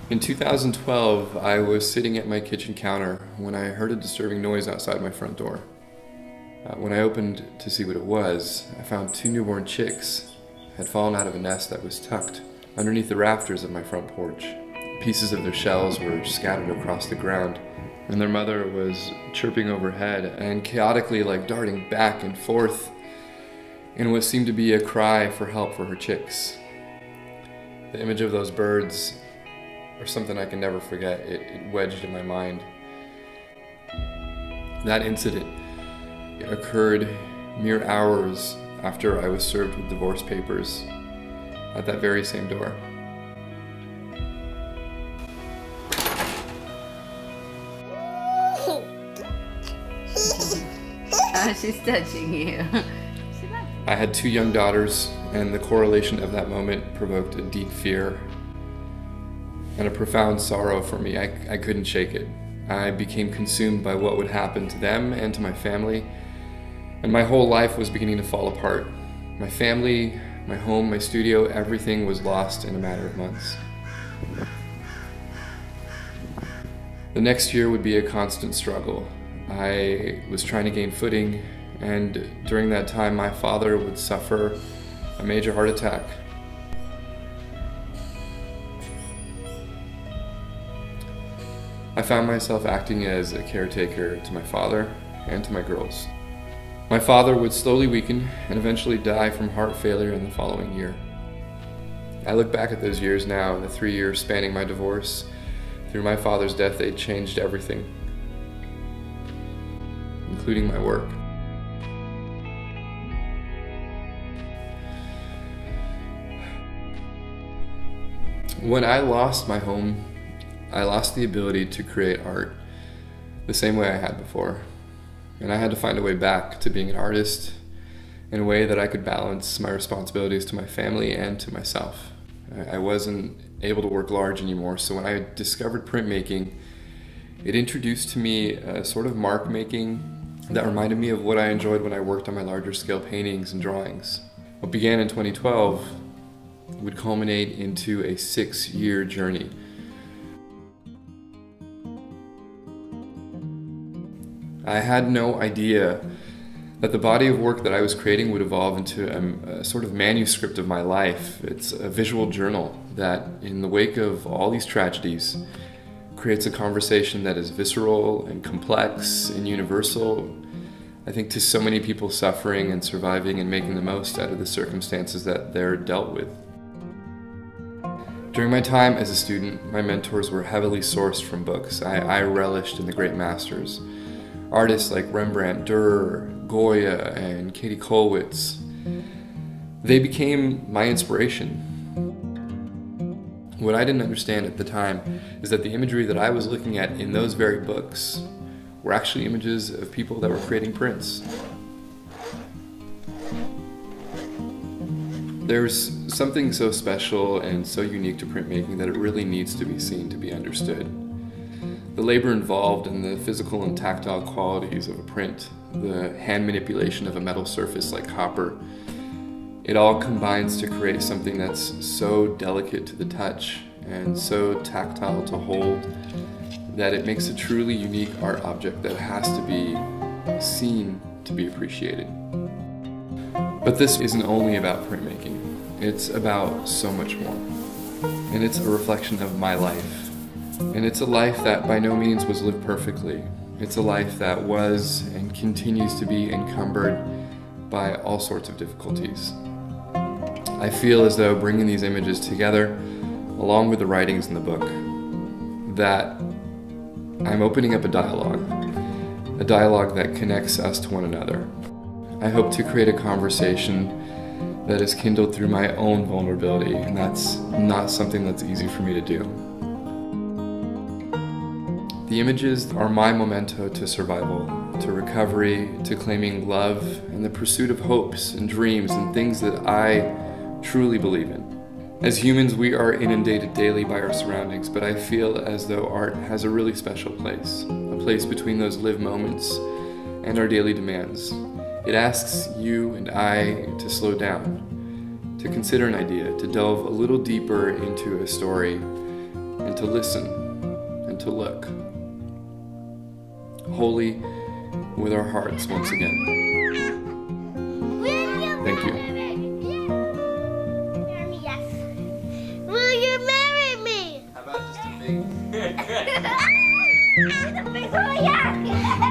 In 2012, I was sitting at my kitchen counter when I heard a disturbing noise outside my front door. When I opened to see what it was, I found two newborn chicks had fallen out of a nest that was tucked underneath the rafters of my front porch. Pieces of their shells were scattered across the ground, and their mother was chirping overhead and chaotically darting back and forth in what seemed to be a cry for help for her chicks. The image of those birds or something I can never forget. It wedged in my mind. That incident occurred mere hours after I was served with divorce papers at that very same door. She's touching you. I had two young daughters, and the correlation of that moment provoked a deep fear and a profound sorrow for me. I couldn't shake it. I became consumed by what would happen to them and to my family, and my whole life was beginning to fall apart. My family, my home, my studio, everything was lost in a matter of months. The next year would be a constant struggle. I was trying to gain footing, and during that time my father would suffer a major heart attack. I found myself acting as a caretaker to my father and to my girls. My father would slowly weaken and eventually die from heart failure in the following year. I look back at those years now, and the 3 years spanning my divorce through my father's death, they changed everything, including my work. When I lost my home, I lost the ability to create art the same way I had before. And I had to find a way back to being an artist in a way that I could balance my responsibilities to my family and to myself. I wasn't able to work large anymore, so when I discovered printmaking, it introduced to me a sort of mark making that reminded me of what I enjoyed when I worked on my larger scale paintings and drawings. What began in 2012 would culminate into a 6-year journey. I had no idea that the body of work that I was creating would evolve into a sort of manuscript of my life. It's a visual journal that, in the wake of all these tragedies, creates a conversation that is visceral and complex and universal, I think, to so many people suffering and surviving and making the most out of the circumstances that they're dealt with. During my time as a student, my mentors were heavily sourced from books. I relished in the great masters. Artists like Rembrandt, Dürer, Goya, and Katie Kollwitz. They became my inspiration. What I didn't understand at the time is that the imagery that I was looking at in those very books were actually images of people that were creating prints. There's something so special and so unique to printmaking that it really needs to be seen to be understood. The labor involved in the physical and tactile qualities of a print, the hand manipulation of a metal surface like copper, it all combines to create something that's so delicate to the touch and so tactile to hold that it makes a truly unique art object that has to be seen to be appreciated. But this isn't only about printmaking. It's about so much more. And it's a reflection of my life. And it's a life that by no means was lived perfectly. It's a life that was and continues to be encumbered by all sorts of difficulties. I feel as though bringing these images together, along with the writings in the book, that I'm opening up a dialogue that connects us to one another. I hope to create a conversation that is kindled through my own vulnerability, and that's not something that's easy for me to do. The images are my memento to survival, to recovery, to claiming love, and the pursuit of hopes and dreams and things that I truly believe in. As humans, we are inundated daily by our surroundings, but I feel as though art has a really special place, a place between those lived moments and our daily demands. It asks you and I to slow down, to consider an idea, to delve a little deeper into a story, and to listen and to look. Holy with our hearts once again. Thank you. Will you marry me? How about just a big... Oh, yeah.